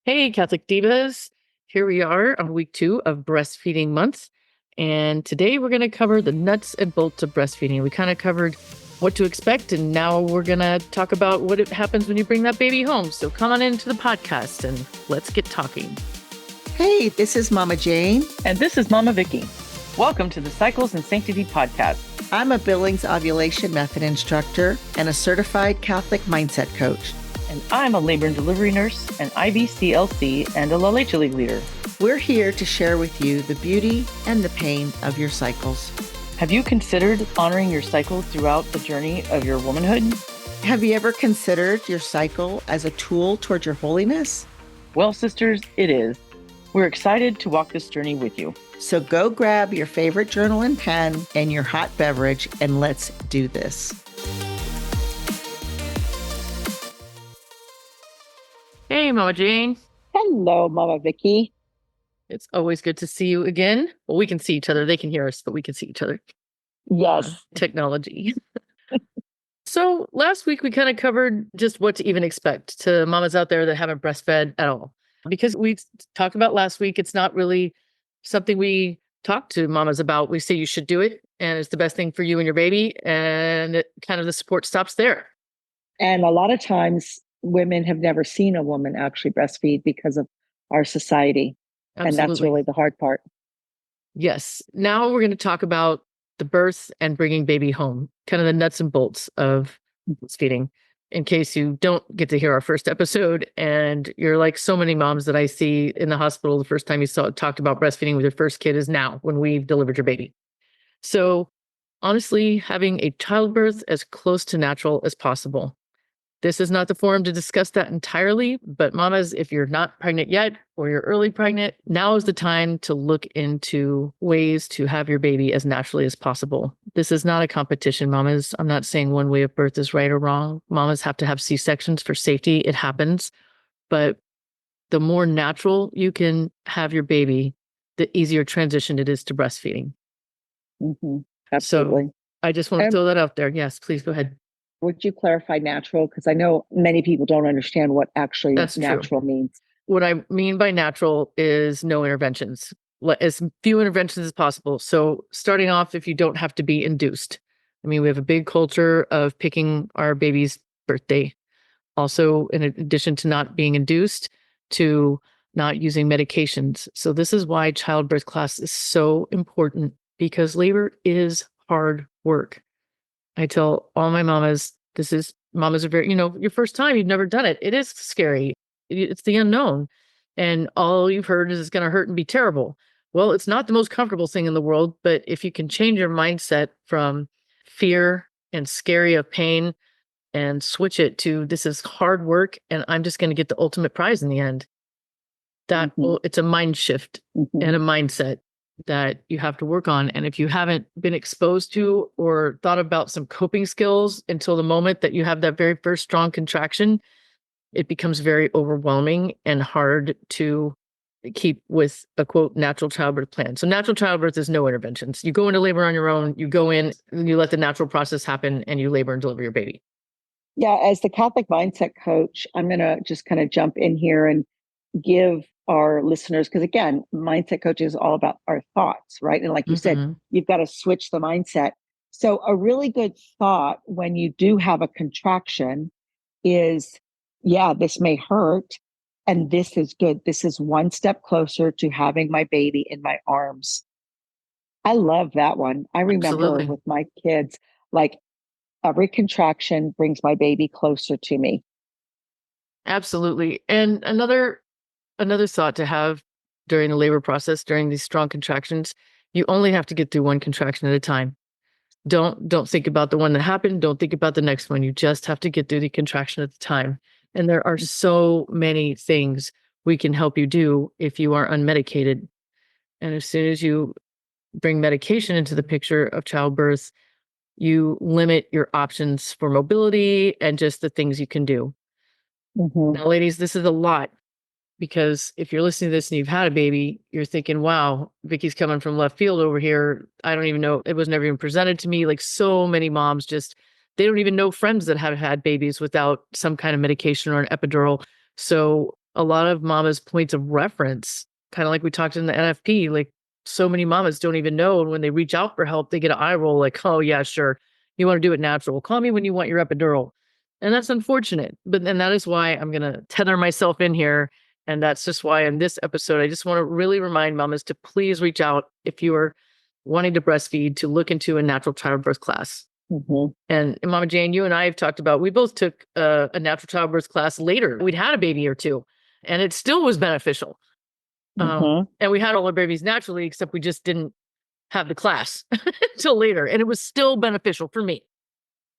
Hey, Catholic Divas. Here we are on week 2 of Breastfeeding Month. And today we're going to cover the nuts and bolts of breastfeeding. We kind of covered what to expect, and now we're going to talk about what happens when you bring that baby home. So come on into the podcast and let's get talking. Hey, this is Mama Jane. And this is Mama Vicky. Welcome to the Cycles and Sanctity podcast. I'm a Billings ovulation method instructor and a certified Catholic mindset coach. And I'm a labor and delivery nurse, an IBCLC, and a La Leche League leader. We're here to share with you the beauty and the pain of your cycles. Have you considered honoring your cycle throughout the journey of your womanhood? Have you ever considered your cycle as a tool toward your holiness? Well, sisters, it is. We're excited to walk this journey with you. So go grab your favorite journal and pen and your hot beverage, and let's do this. Hey, Mama Jane. Hello, Mama Vicky. It's always good to see you again. Well, we can see each other. They can hear us, but we can see each other. Yes. Technology. So last week we kind of covered just what to even expect to mamas out there that haven't breastfed at all. Because we talked about last week, it's not really something we talk to mamas about. We say you should do it, and it's the best thing for you and your baby, and the support stops there. And a lot of times women have never seen a woman actually breastfeed because of our society. Absolutely. And that's really the hard part. Yes. Now we're going to talk about the birth and bringing baby home, kind of the nuts and bolts of breastfeeding. In case you don't get to hear our first episode and you're like so many moms that I see in the hospital, the first time you talked about breastfeeding with your first kid is now when we've delivered your baby. So honestly, having a childbirth as close to natural as possible. This is not the forum to discuss that entirely, but mamas, if you're not pregnant yet or you're early pregnant, now is the time to look into ways to have your baby as naturally as possible. This is not a competition, mamas. I'm not saying one way of birth is right or wrong. Mamas have to have C-sections for safety. It happens. But the more natural you can have your baby, the easier transition it is to breastfeeding. Mm-hmm. Absolutely. So I just want to throw that out there. Yes, please go ahead. Would you clarify natural? Because I know many people don't understand what actually That's natural true. means. What I mean by natural is no interventions, as few interventions as possible. So starting off, if you don't have to be induced. I mean, we have a big culture of picking our baby's birthday. Also, in addition to not being induced, to not using medications. So this is why childbirth class is so important, because labor is hard work. I tell all my mamas, mamas are very, your first time, you've never done it. It is scary. It's the unknown. And all you've heard is it's going to hurt and be terrible. Well, it's not the most comfortable thing in the world, but if you can change your mindset from fear and scary of pain and switch it to this is hard work and I'm just going to get the ultimate prize in the end, it's a mind shift and a mindset that you have to work on. And if you haven't been exposed to or thought about some coping skills until the moment that you have that very first strong contraction, it becomes very overwhelming and hard to keep with a quote natural childbirth plan. So natural childbirth is no interventions. You go into labor on your own, you go in, and you let the natural process happen, and you labor and deliver your baby. Yeah, as the Catholic mindset coach, I'm going to just kind of jump in here and give our listeners, because again, mindset coaching is all about our thoughts, right? And like you said, you've got to switch the mindset. So a really good thought when you do have a contraction is, yeah, this may hurt. And this is good. This is one step closer to having my baby in my arms. I love that one. I remember with my kids, like every contraction brings my baby closer to me. Absolutely. And another thought to have during the labor process, during these strong contractions, you only have to get through one contraction at a time. Don't think about the one that happened. Don't think about the next one. You just have to get through the contraction at the time. And there are so many things we can help you do if you are unmedicated. And as soon as you bring medication into the picture of childbirth, you limit your options for mobility and just the things you can do. Now, ladies, this is a lot. Because if you're listening to this and you've had a baby, you're thinking, wow, Vicky's coming from left field over here. I don't even know. It was never even presented to me. Like so many moms they don't even know friends that have had babies without some kind of medication or an epidural. So a lot of mamas' points of reference, kind of like we talked in the NFP, like so many mamas don't even know. And when they reach out for help, they get an eye roll like, oh, yeah, sure. You want to do it natural. Call me when you want your epidural. And that's unfortunate. But then that is why I'm going to tether myself in here. And that's just why in this episode, I just want to really remind mamas to please reach out if you are wanting to breastfeed, to look into a natural childbirth class. Mm-hmm. And Mama Jane, you and I have talked about, we both took a natural childbirth class later. We'd had a baby or two, and it still was beneficial. And we had all our babies naturally, except we just didn't have the class until later. And it was still beneficial for me.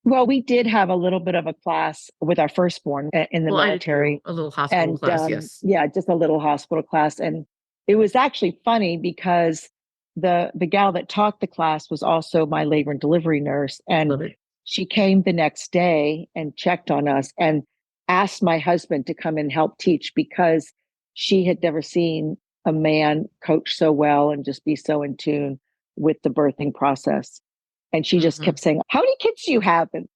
Well, we did have a little bit of a class with our firstborn in the military. A little hospital And class, yes. yeah, just a little hospital class. And it was actually funny because the gal that taught the class was also my labor and delivery nurse. Love And it. she came the next day and checked on us and asked my husband to come and help teach because she had never seen a man coach so well and just be so in tune with the birthing process. And she just kept saying, how many kids do you have? And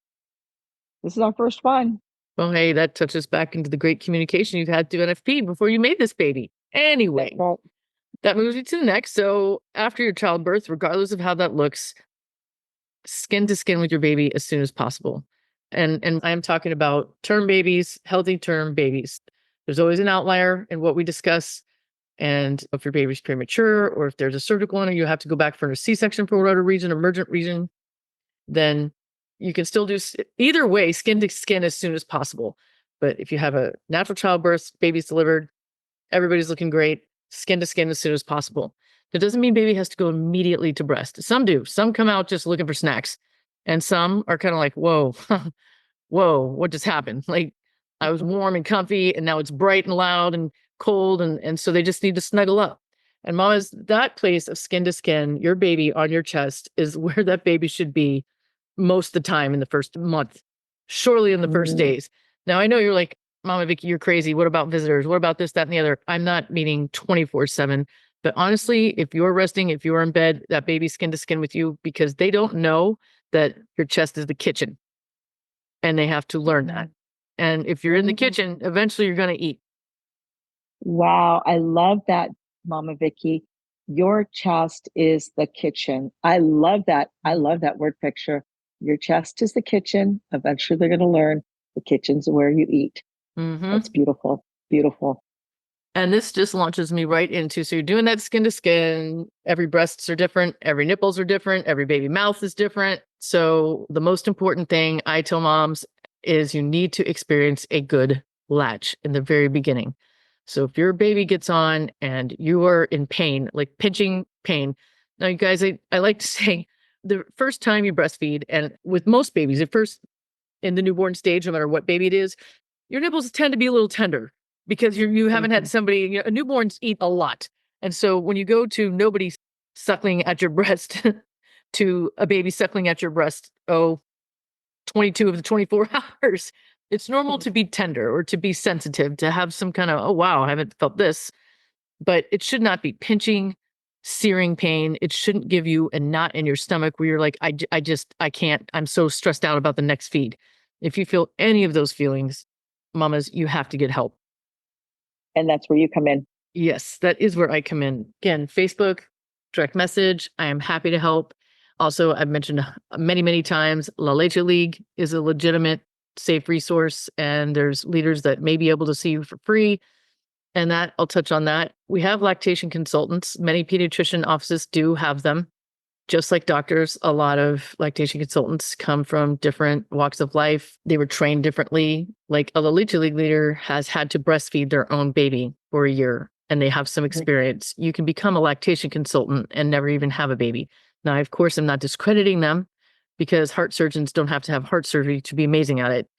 this is our first one. Well, hey, that touches back into the great communication you've had through NFP before you made this baby. Anyway, Well, that moves me to the next. So after your childbirth, regardless of how that looks, skin to skin with your baby as soon as possible. And I'm talking about term babies, healthy term babies. There's always an outlier in what we discuss. And if your baby's premature or if there's a surgical one, or you have to go back for a C-section for whatever reason, emergent reason, then you can still do either way, skin to skin as soon as possible. But if you have a natural childbirth, baby's delivered, everybody's looking great, skin to skin as soon as possible. That doesn't mean baby has to go immediately to breast. Some do. Some come out just looking for snacks. And some are kind of like, whoa, whoa, what just happened? Like I was warm and comfy and now it's bright and loud and cold. And so they just need to snuggle up. And mamas, that place of skin to skin, your baby on your chest is where that baby should be most of the time in the first month, surely in the first days. Now, I know you're like, Mama Vicky, you're crazy. What about visitors? What about this, that, and the other? I'm not meaning 24/7. But honestly, if you're resting, if you're in bed, that baby's skin to skin with you because they don't know that your chest is the kitchen. And they have to learn that. And if you're in the kitchen, eventually you're going to eat. Wow, I love that, Mama Vicky. Your chest is the kitchen. I love that. I love that word picture. Your chest is the kitchen. Eventually they're going to learn the kitchen's where you eat. That's beautiful. Beautiful. And this just launches me right into, so you're doing that skin to skin. Every breasts are different. Every nipples are different. Every baby mouth is different. So the most important thing I tell moms is you need to experience a good latch in the very beginning. So if your baby gets on and you are in pain, like pinching pain. Now, you guys, I like to say the first time you breastfeed, and with most babies, at first in the newborn stage, no matter what baby it is, your nipples tend to be a little tender because you haven't had somebody, newborns eat a lot. And so when you go to nobody suckling at your breast to a baby suckling at your breast, 22 of the 24 hours, it's normal to be tender or to be sensitive, to have some kind of, oh, wow, I haven't felt this. But it should not be pinching, searing pain. It shouldn't give you a knot in your stomach where you're like, I can't, I'm so stressed out about the next feed. If you feel any of those feelings, mamas, you have to get help. And that's where you come in. Yes, that is where I come in. Again, Facebook, direct message. I am happy to help. Also, I've mentioned many, many times, La Leche League is a legitimate, safe resource, and there's leaders that may be able to see you for free. And that, I'll touch on that. We have lactation consultants. Many pediatrician offices do have them. Just like doctors, a lot of lactation consultants come from different walks of life. They were trained differently. Like a La Leche League leader has had to breastfeed their own baby for a year, and they have some experience. You can become a lactation consultant and never even have a baby. Now, of course, I'm not discrediting them because heart surgeons don't have to have heart surgery to be amazing at it.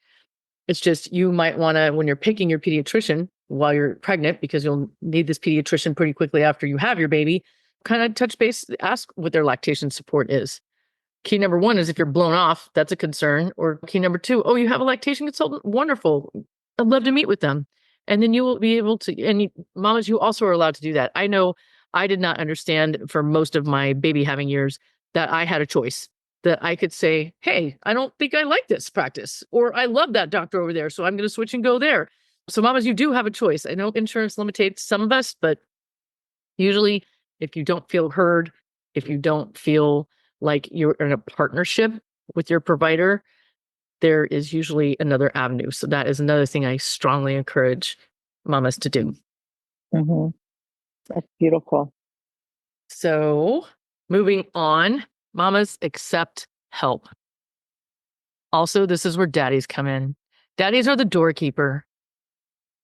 It's just you might want to, when you're picking your pediatrician while you're pregnant, because you'll need this pediatrician pretty quickly after you have your baby, kind of touch base, ask what their lactation support is. Key number one is if you're blown off, that's a concern. Or key number two, oh, you have a lactation consultant? Wonderful. I'd love to meet with them. And then you will be able to, and mamas, you also are allowed to do that. I know I did not understand for most of my baby having years that I had a choice, that I could say, hey, I don't think I like this practice, or I love that doctor over there, so I'm going to switch and go there. So mamas, you do have a choice. I know insurance limitates some of us, but usually if you don't feel heard, if you don't feel like you're in a partnership with your provider, there is usually another avenue. So that is another thing I strongly encourage mamas to do. Mm-hmm. That's beautiful. So moving on, mamas accept help. Also, this is where daddies come in. Daddies are the doorkeeper.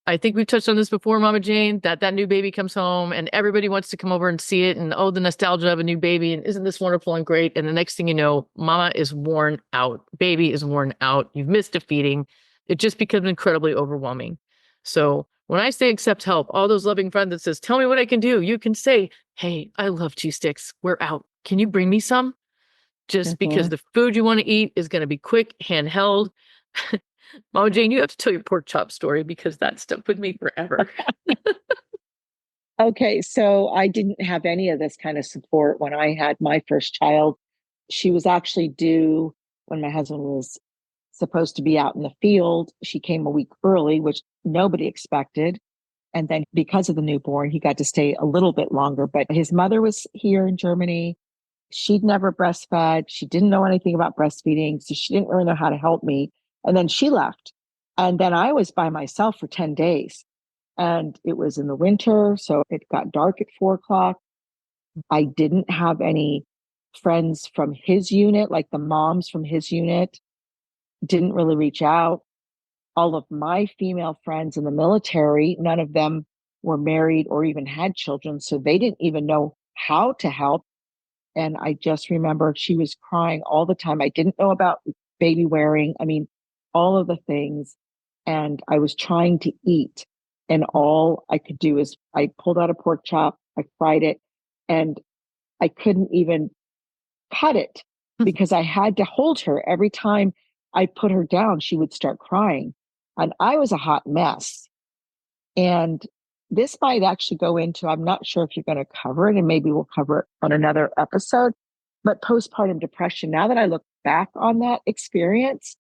I think we've touched on this before, Mama Jane, that new baby comes home and everybody wants to come over and see it. And oh, the nostalgia of a new baby. And isn't this wonderful and great? And the next thing you know, mama is worn out. Baby is worn out. You've missed a feeding. It just becomes incredibly overwhelming. So when I say accept help, all those loving friends that says, tell me what I can do. You can say, hey, I love cheese sticks. We're out. Can you bring me some? Just because the food you want to eat is going to be quick, handheld. Mama Jane, you have to tell your pork chop story because that stuck with me forever. Okay, so I didn't have any of this kind of support when I had my first child. She was actually due when my husband was supposed to be out in the field. She came a week early, which nobody expected. And then because of the newborn, he got to stay a little bit longer. But his mother was here in Germany. She'd never breastfed. She didn't know anything about breastfeeding. So she didn't really know how to help me. And then she left. And then I was by myself for 10 days. And it was in the winter. So it got dark at 4 o'clock. I didn't have any friends from his unit, like the moms from his unit didn't really reach out. All of my female friends in the military, none of them were married or even had children. So they didn't even know how to help. And I just remember she was crying all the time. I didn't know about baby wearing. I mean, all of the things. And I was trying to eat. And all I could do is I pulled out a pork chop, I fried it, and I couldn't even cut it because I had to hold her. Every time I put her down, she would start crying. And I was a hot mess. And this might actually go into, I'm not sure if you're going to cover it, and maybe we'll cover it on another episode, but postpartum depression. Now that I look back on that experience,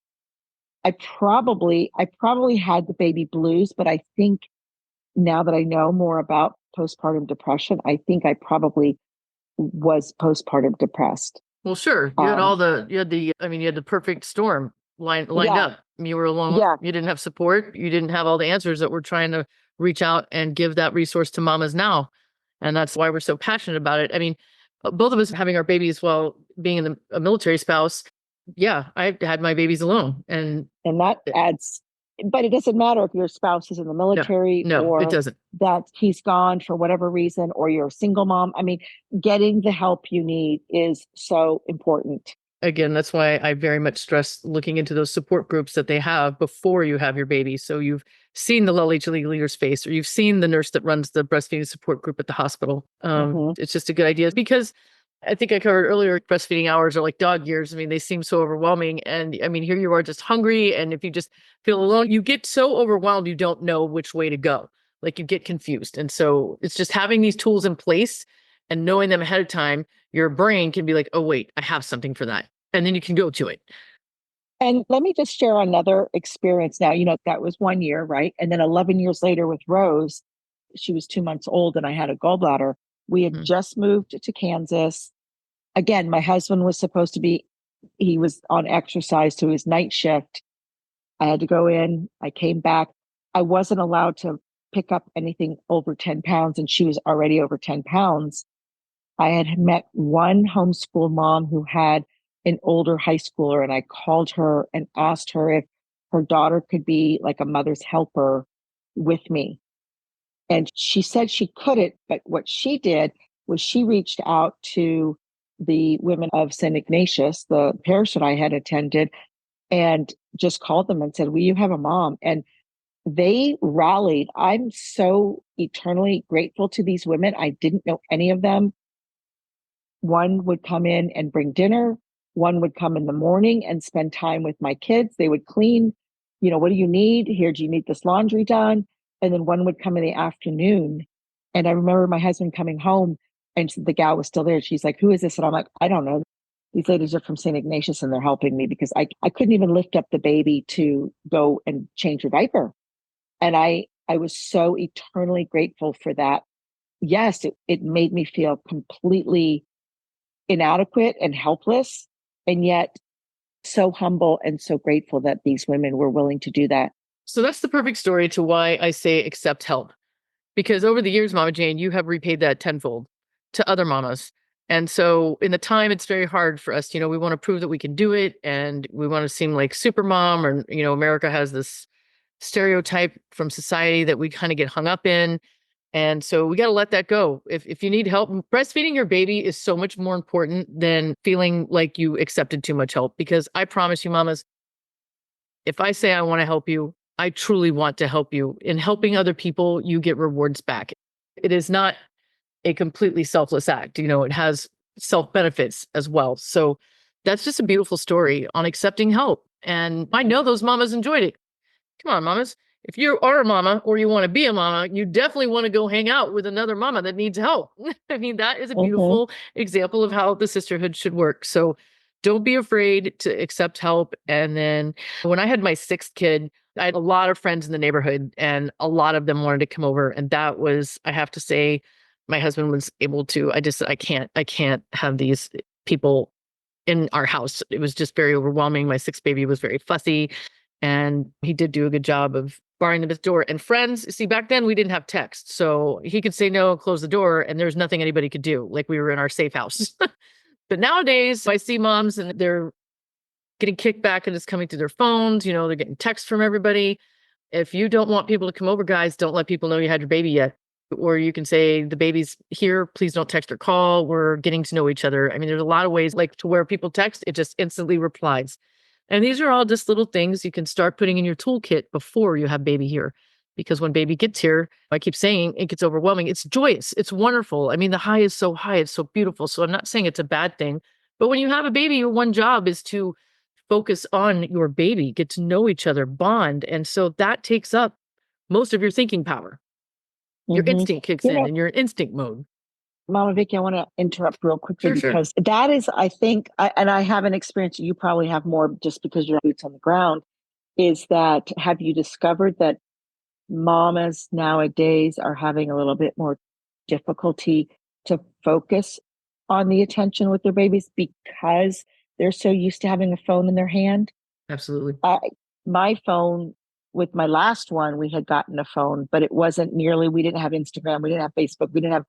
I probably had the baby blues, but I think now that I know more about postpartum depression, I think I probably was postpartum depressed. Well, sure. You had you had the perfect storm lined Yeah. up. You were alone. Yeah. You didn't have support. You didn't have all the answers that we're trying to reach out and give that resource to mamas now. And that's why we're so passionate about it. I mean, both of us having our babies while being a military spouse. Yeah, I had my babies alone. And that adds, but it doesn't matter if your spouse is in the military no, it or doesn't. that he's gone for whatever reason, or you're a single mom. I mean, getting the help you need is so important. Again, that's why I very much stress looking into those support groups that they have before you have your baby. So you've seen the LHLE leader's face, or you've seen the nurse that runs the breastfeeding support group at the hospital. It's just a good idea because I think I covered earlier, breastfeeding hours are like dog years. I mean, they seem so overwhelming. And I mean, here you are just hungry. And if you just feel alone, you get so overwhelmed, you don't know which way to go. Like you get confused. And so it's just having these tools in place and knowing them ahead of time, your brain can be like, oh, wait, I have something for that. And then you can go to it. And let me just share another experience now. That was 1 year, right? And then 11 years later with Rose, she was 2 months old and I had a gallbladder. We had just moved to Kansas. Again, my husband was supposed to be, he was on exercise to his night shift. I had to go in. I came back. I wasn't allowed to pick up anything over 10 pounds, and she was already over 10 pounds. I had met one homeschool mom who had an older high schooler, and I called her and asked her if her daughter could be like a mother's helper with me. And she said she couldn't, but what she did was she reached out to the women of St. Ignatius, the parish that I had attended, and just called them and said, will you have a mom? And they rallied. I'm so eternally grateful to these women. I didn't know any of them. One would come in and bring dinner. One would come in the morning and spend time with my kids. They would clean. What do you need? Here, do you need this laundry done? And then one would come in the afternoon. And I remember my husband coming home and the gal was still there. She's like, who is this? And I'm like, I don't know. These ladies are from St. Ignatius and they're helping me because I couldn't even lift up the baby to go and change her diaper. And I was so eternally grateful for that. Yes, it made me feel completely inadequate and helpless, and yet so humble and so grateful that these women were willing to do that. So that's the perfect story to why I say accept help. Because over the years, Mama Jane, you have repaid that tenfold to other mamas. And so in the time, it's very hard for us. We want to prove that we can do it and we want to seem like super mom, or, America has this stereotype from society that we kind of get hung up in. And so we got to let that go. If you need help, breastfeeding your baby is so much more important than feeling like you accepted too much help. Because I promise you, mamas, if I say I want to help you, I truly want to help you. In helping other people, you get rewards back. It is not a completely selfless act. It has self benefits as well. So that's just a beautiful story on accepting help. And I know those mamas enjoyed it. Come on, mamas. If you are a mama or you want to be a mama, you definitely want to go hang out with another mama that needs help. I mean, that is a Mhm. beautiful example of how the sisterhood should work. So don't be afraid to accept help. And then when I had my sixth kid, I had a lot of friends in the neighborhood and a lot of them wanted to come over. And that was, I have to say, my husband was able to, I just said, I can't have these people in our house. It was just very overwhelming. My sixth baby was very fussy. And he did do a good job of barring them at the door. And friends, see, back then we didn't have text. So he could say no and close the door, and there's nothing anybody could do. Like we were in our safe house. But nowadays, I see moms and they're getting kicked back and it's coming through their phones. They're getting texts from everybody. If you don't want people to come over, guys, don't let people know you had your baby yet. Or you can say, the baby's here. Please don't text or call. We're getting to know each other. I mean, there's a lot of ways like to where people text, it just instantly replies. And these are all just little things you can start putting in your toolkit before you have baby here. Because when baby gets here, I keep saying it gets overwhelming. It's joyous. It's wonderful. I mean, the high is so high. It's so beautiful. So I'm not saying it's a bad thing. But when you have a baby, your one job is to focus on your baby, get to know each other, bond. And so that takes up most of your thinking power. Your Mhm. instinct kicks You in know, and you're in instinct mode. Mama Vicky, I want to interrupt real quickly Sure. because that is, I think, and I have an experience. You probably have more just because you're boots on the ground. Is that, have you discovered that mamas nowadays are having a little bit more difficulty to focus on the attention with their babies because they're so used to having a phone in their hand? Absolutely. My phone, with my last one, we had gotten a phone, but it wasn't nearly, we didn't have Instagram, we didn't have Facebook, we didn't have,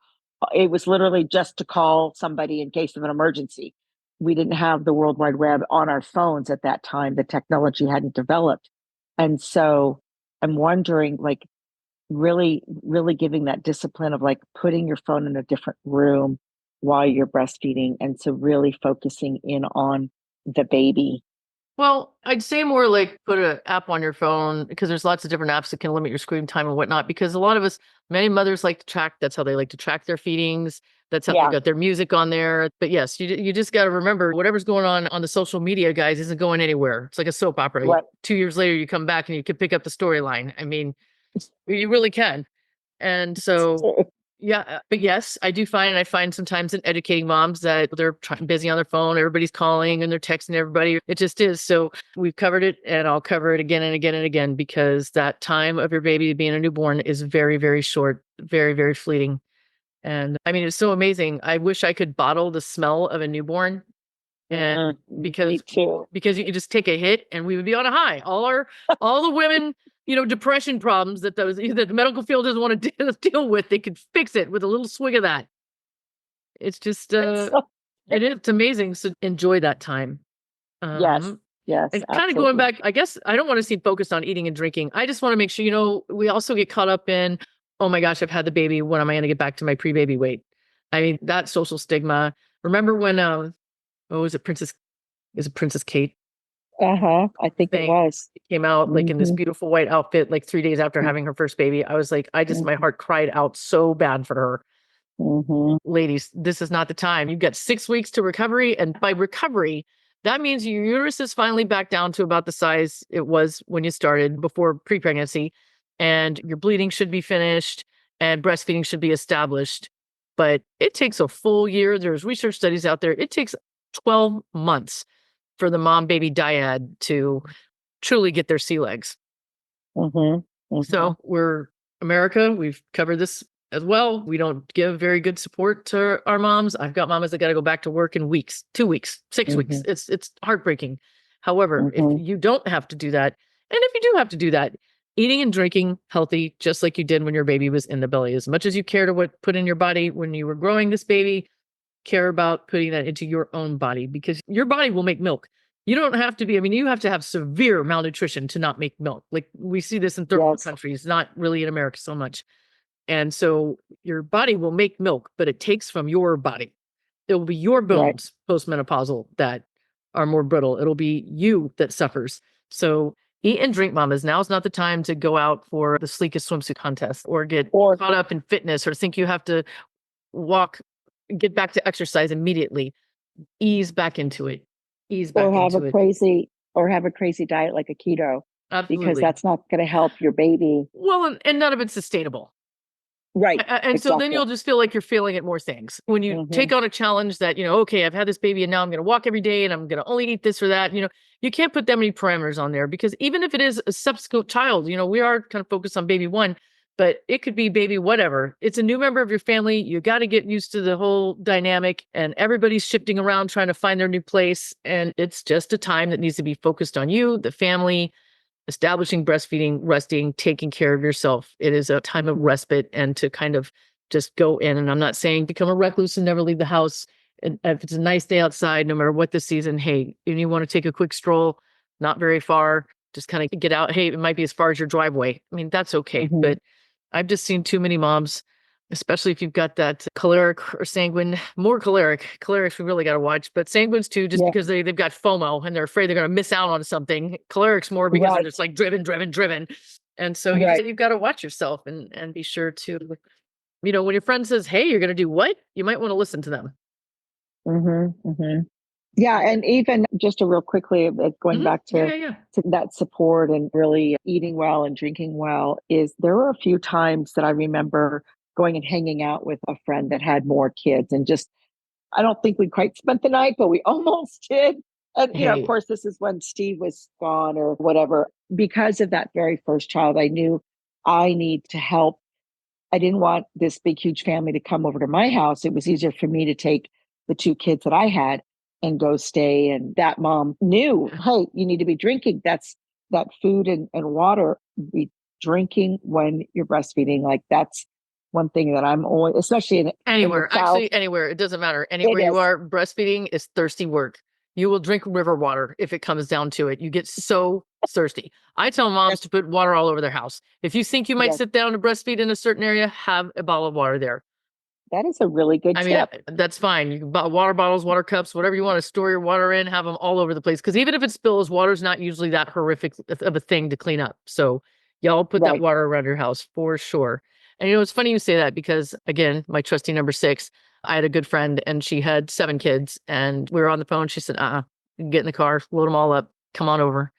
it was literally just to call somebody in case of an emergency. We didn't have the World Wide Web on our phones at that time. The technology hadn't developed. And so I'm wondering, like, really, really giving that discipline of like putting your phone in a different room while you're breastfeeding. And so really focusing in on the baby. Well, I'd say more like put an app on your phone because there's lots of different apps that can limit your screen time and whatnot. Because a lot of us, many mothers like to track. That's how they like to track their feedings. That's how they Yeah. got their music on there. But yes, you just got to remember whatever's going on the social media, guys, isn't going anywhere. It's like a soap opera. Right. 2 years later, you come back and you can pick up the storyline. I mean, you really can. And so yeah, but yes, I find sometimes in educating moms that they're busy on their phone, everybody's calling and they're texting everybody. It just is. So we've covered it and I'll cover it again and again and again because that time of your baby being a newborn is very, very short, very, very fleeting. And I mean, it's so amazing. I wish I could bottle the smell of a newborn and Me because too. you could just take a hit and we would be on a high. All the women, depression problems that that the medical field doesn't want to deal with, they could fix it with a little swig of that. It's just it's amazing. So enjoy that time. Yes, Um yes, and kind of going absolutely. back, I guess I don't want to seem focused on eating and drinking. I just want to make sure, we also get caught up in, oh my gosh, I've had the baby. When am I going to get back to my pre-baby weight? I mean, that social stigma. Remember when what was it, Princess Kate Uh-huh. I think it thing was. came out like in this Mhm, beautiful white outfit, like 3 days after mm, having her first baby. I was like, my mhm, heart cried out so bad for her. mhm, Ladies, this is not the time. You've got 6 weeks to recovery. And by recovery, that means your uterus is finally back down to about the size it was when you started before pre-pregnancy. And your bleeding should be finished and breastfeeding should be established. But it takes a full year. There's research studies out there. It takes 12 months for the mom baby dyad to truly get their sea legs. mhm. So we're America. We've covered this as well. We don't give very good support to our moms. I've got mamas that got to go back to work in weeks, 2 weeks, 6 weeks. It's heartbreaking. However, if you don't have to do that, and if you do have to do that, eating and drinking healthy, just like you did when your baby was in the belly, as much as you care to what put in your body when you were growing this baby, care about putting that into your own body, because your body will make milk. You don't have to be, I mean, you have to have severe malnutrition to not make milk. Like we see this in third world countries, not really in America so much. And so your body will make milk, but it takes from your body. It will be your bones postmenopausal that are more brittle. It'll be you that suffers. So eat and drink, mamas. Now is not the time to go out for the sleekest swimsuit contest or get caught up in fitness or think you have to get back to exercise immediately. Ease back into it. Or have a crazy diet like a keto. Absolutely. Because that's not going to help your baby. Well, and none of it's sustainable. Right. And so then you'll just feel like you're failing at more things. When you take on a challenge that, okay, I've had this baby and now I'm going to walk every day and I'm going to only eat this or that, you can't put that many parameters on there, because even if it is a subsequent child, we are kind of focused on baby one, but it could be baby whatever. It's a new member of your family. You got to get used to the whole dynamic, and everybody's shifting around trying to find their new place. And it's just a time that needs to be focused on you, the family, establishing breastfeeding, resting, taking care of yourself. It is a time of respite and to kind of just go in. And I'm not saying become a recluse and never leave the house. And if it's a nice day outside, no matter what the season, hey, and you want to take a quick stroll, not very far, just kind of get out. Hey, it might be as far as your driveway. I mean, that's okay. But I've just seen too many moms, especially if you've got that choleric or sanguine, more choleric. Cholerics we really got to watch, but sanguines too, just because they've got FOMO and they're afraid they're going to miss out on something. Cholerics more because they're just like driven. And so you've got to watch yourself and be sure to, when your friend says, hey, you're going to do what? You might want to listen to them. Yeah. And even just a real quickly, going back to that support and really eating well and drinking well, is there were a few times that I remember going and hanging out with a friend that had more kids, and just, I don't think we quite spent the night, but we almost did. And, of course, this is when Steve was gone or whatever. Because of that very first child, I knew I need to help. I didn't want this big, huge family to come over to my house. It was easier for me to take the two kids that I had and go stay. And that mom knew, hey, you need to be drinking. That's that food and water, be drinking when you're breastfeeding. Like that's one thing that I'm always, especially anywhere, anywhere. It doesn't matter. Anywhere you are, breastfeeding is thirsty work. You will drink river water if it comes down to it. You get so thirsty. I tell moms to put water all over their house. If you think you might sit down to breastfeed in a certain area, have a bottle of water there. That is a really good tip. Mean, that's fine. You can buy water bottles, water cups, whatever you want to store your water in, have them all over the place. Because even if it spills, water's not usually that horrific of a thing to clean up. So y'all put that water around your house for sure. And it's funny you say that, because again, my trustee number 6, I had a good friend and she had 7 kids and we were on the phone. She said, get in the car, load them all up, come on over.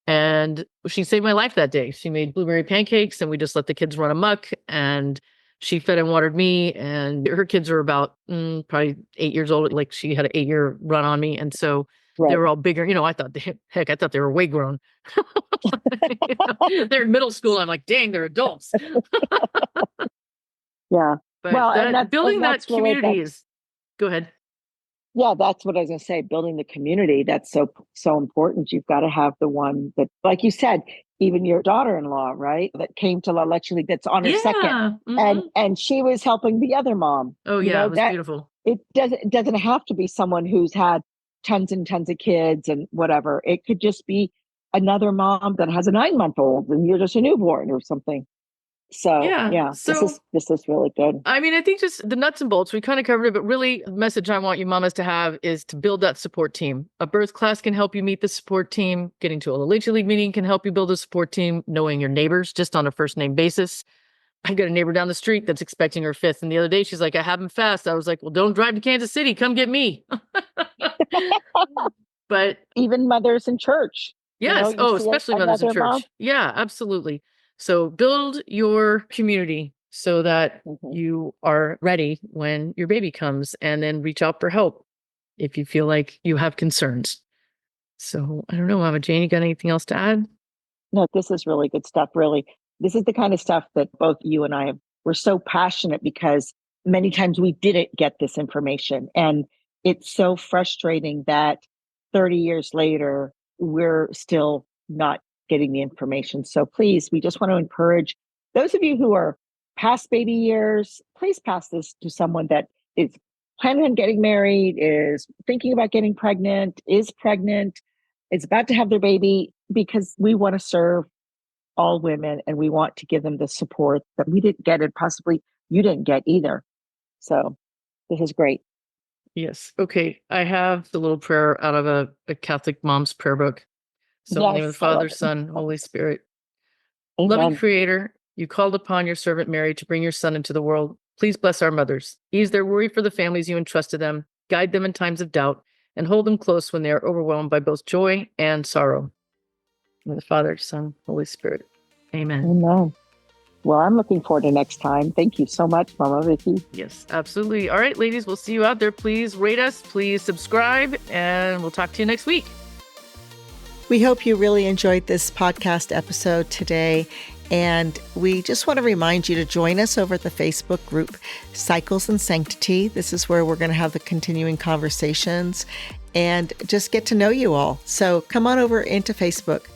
And she saved my life that day. She made blueberry pancakes and we just let the kids run amok, and she fed and watered me, and her kids were about probably 8 years old. Like she had an 8-year run on me. And so they were all bigger. I thought, I thought they were way grown. They're in middle school. I'm like, dang, they're adults. Yeah. But building that community is, go ahead. Yeah, that's what I was going to say. Building the community, that's so important. You've got to have the one that, like you said, even your daughter-in-law, right, that came to La Leche League, that's on her second, and she was helping the other mom. Oh yeah, it was beautiful. It doesn't have to be someone who's had tons and tons of kids and whatever. It could just be another mom that has a 9-month-old and you're just a newborn or something. So this is really good. I mean, I think just the nuts and bolts, we kind of covered it, but really the message I want you mamas to have is to build that support team. A birth class can help you meet the support team. Getting to a La Leche League meeting can help you build a support team. Knowing your neighbors just on a first name basis. I've got a neighbor down the street that's expecting her 5th. And the other day she's like, I have him fast. I was like, well, don't drive to Kansas City. Come get me. But even mothers in church. Yes. Especially mothers in church. Mom? Yeah, absolutely. So build your community so that you are ready when your baby comes, and then reach out for help if you feel like you have concerns. So I don't know, Mama Jane, you got anything else to add? No, this is really good stuff. Really, this is the kind of stuff that both you and I we're so passionate because many times we didn't get this information. And it's so frustrating that 30 years later, we're still not getting the information. So please, we just want to encourage those of you who are past baby years, please pass this to someone that is planning on getting married, is thinking about getting pregnant, is pregnant, is about to have their baby, because we want to serve all women and we want to give them the support that we didn't get and possibly you didn't get either. So this is great. Yes. Okay. I have the little prayer out of a Catholic mom's prayer book. So in the name of the Father, Son, Holy Spirit. Amen. Loving Creator, you called upon your servant Mary to bring your son into the world. Please bless our mothers. Ease their worry for the families you entrusted them. Guide them in times of doubt and hold them close when they are overwhelmed by both joy and sorrow. In the Father, Son, Holy Spirit. Amen. Amen. Well, I'm looking forward to next time. Thank you so much, Mama Vicky. Yes, absolutely. All right, ladies, we'll see you out there. Please rate us, please subscribe, and we'll talk to you next week. We hope you really enjoyed this podcast episode today. And we just want to remind you to join us over at the Facebook group, Cycles and Sanctity. This is where we're going to have the continuing conversations and just get to know you all. So come on over into Facebook.